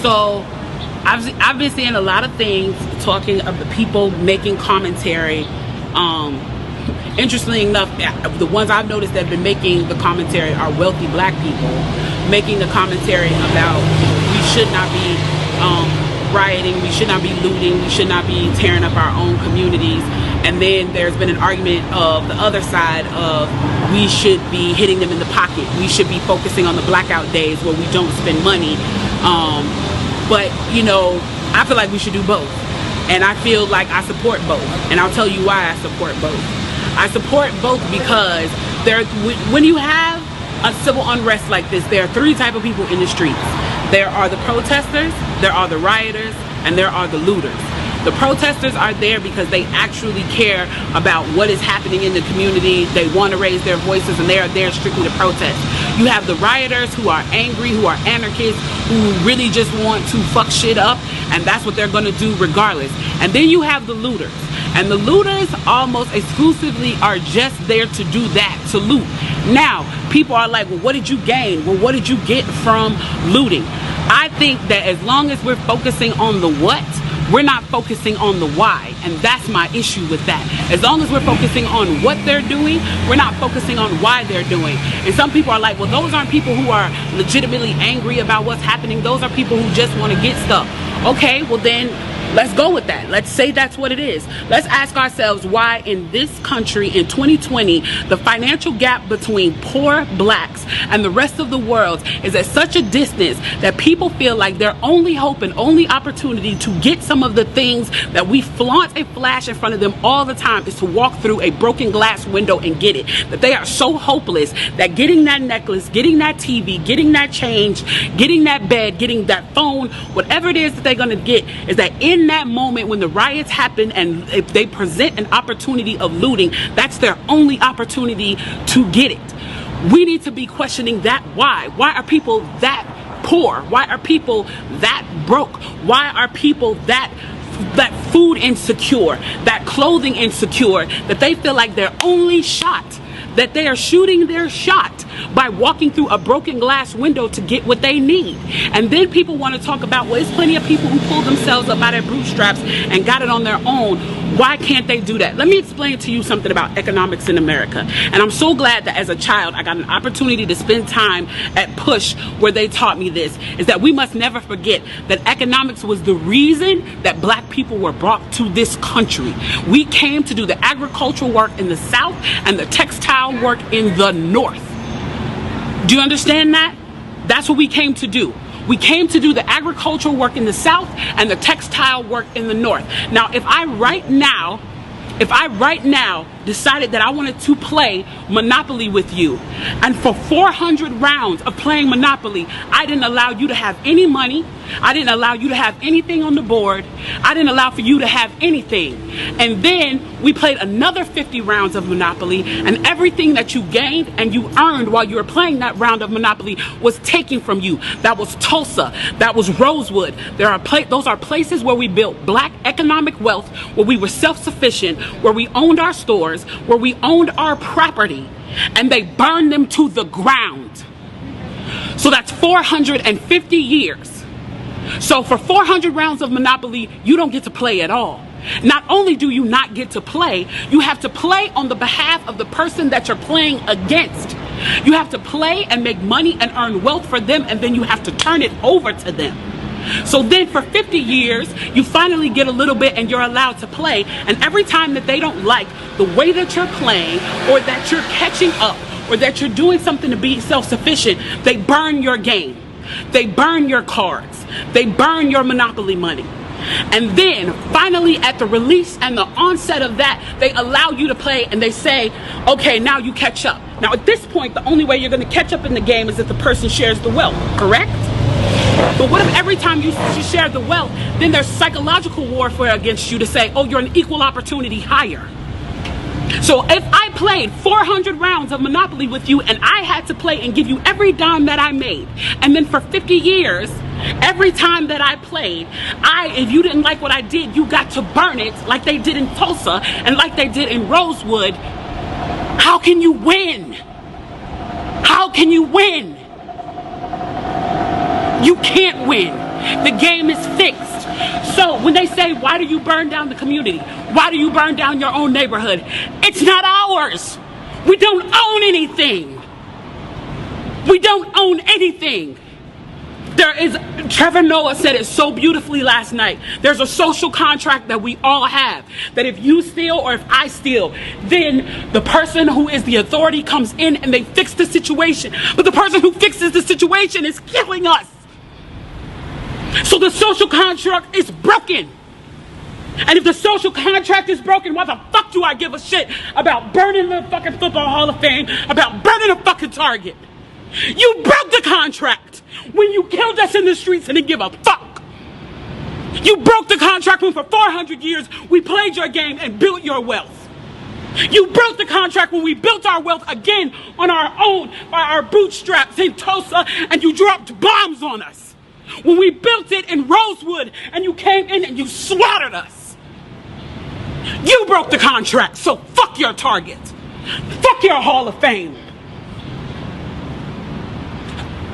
So I've been seeing a lot of things talking of the people making commentary. Interestingly enough, the ones I've noticed that have been making the commentary are wealthy black people making the commentary about we should not be rioting, we should not be looting, we should not be tearing up our own communities. And then there's been an argument of the other side of we should be hitting them in the pocket. We should be focusing on the blackout days where we don't spend money. But, you know, I feel like we should do both. And I feel like I support both. And I'll tell you why I support both. I support both because when you have a civil unrest like this, there are three types of people in the streets. There are the protesters, there are the rioters, and there are the looters. The protesters are there because they actually care about what is happening in the community. They want to raise their voices, and they are there strictly to protest. You have the rioters who are angry, who are anarchists, who really just want to fuck shit up, and that's what they're going to do regardless. And then you have the looters. And the looters almost exclusively are just there to do that, to loot. Now, people are like, well, what did you gain? Well, what did you get from looting? I think that as long as we're focusing on the what, we're not focusing on the why, and that's my issue with that. As long as we're focusing on what they're doing, we're not focusing on why they're doing. And some people are like, well, those aren't people who are legitimately angry about what's happening. Those are people who just want to get stuff. Okay, well then, let's go with that. Let's say that's what it is. Let's ask ourselves why in this country in 2020, the financial gap between poor blacks and the rest of the world is at such a distance that people feel like their only hope and only opportunity to get some of the things that we flaunt and flash in front of them all the time is to walk through a broken glass window and get it. That they are so hopeless that getting that necklace, getting that TV, getting that change, getting that bed, getting that phone, whatever it is that they're going to get, is that in that moment when the riots happen and if they present an opportunity of looting, that's their only opportunity to get it. We need to be questioning that why. Why are people that poor? Why are people that broke? Why are people that food insecure, that clothing insecure, that they feel like their only shot, that they are shooting their shot by walking through a broken glass window to get what they need? And then people want to talk about, well, there's plenty of people who pulled themselves up by their bootstraps and got it on their own. Why can't they do that? Let me explain to you something about economics in America. And I'm so glad that as a child, I got an opportunity to spend time at Push where they taught me this, is that we must never forget that economics was the reason that black people were brought to this country. We came to do the agricultural work in the South and the textile work in the North. Do you understand that? That's what we came to do. We came to do the agricultural work in the South and the textile work in the North. Now, if I right now decided that I wanted to play Monopoly with you, and for 400 rounds of playing Monopoly, I didn't allow you to have any money, I didn't allow you to have anything on the board, I didn't allow for you to have anything, and then we played another 50 rounds of Monopoly, and everything that you gained and you earned while you were playing that round of Monopoly was taken from you. That was Tulsa, that was Rosewood. Those are places where we built black economic wealth, where we were self-sufficient, where we owned our stores, where we owned our property, and they burned them to the ground. So that's 450 years. So for 400 rounds of Monopoly, you don't get to play at all. Not only do you not get to play, you have to play on the behalf of the person that you're playing against. You have to play and make money and earn wealth for them, and then you have to turn it over to them. So then for 50 years, you finally get a little bit and you're allowed to play. And every time that they don't like the way that you're playing, or that you're catching up, or that you're doing something to be self-sufficient, they burn your game. They burn your cards. They burn your Monopoly money. And then finally at the release and the onset of that, they allow you to play and they say, okay, now you catch up. Now at this point, the only way you're going to catch up in the game is if the person shares the wealth, correct? But what if every time you share the wealth, then there's psychological warfare against you to say, oh, you're an equal opportunity hire. So if I played 400 rounds of Monopoly with you and I had to play and give you every dime that I made, and then for 50 years, every time that I played, if you didn't like what I did, you got to burn it like they did in Tulsa and like they did in Rosewood, how can you win? How can you win? You can't win. The game is fixed. So when they say, why do you burn down the community? Why do you burn down your own neighborhood? It's not ours. We don't own anything. We don't own anything. Trevor Noah said it so beautifully last night. There's a social contract that we all have. That if you steal or if I steal, then the person who is the authority comes in and they fix the situation. But the person who fixes the situation is killing us. So the social contract is broken. And if the social contract is broken, why the fuck do I give a shit about burning the fucking Football Hall of Fame, about burning a fucking Target? You broke the contract when you killed us in the streets and didn't give a fuck. You broke the contract when for 400 years we played your game and built your wealth. You broke the contract when we built our wealth again on our own by our bootstraps in Tulsa and you dropped bombs on us. When we built it in Rosewood and you came in and you slaughtered us. You broke the contract, so fuck your Target. Fuck your Hall of Fame.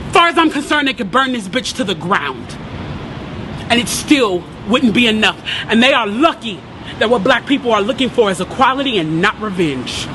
As far as I'm concerned, they could burn this bitch to the ground. And it still wouldn't be enough. And they are lucky that what black people are looking for is equality and not revenge.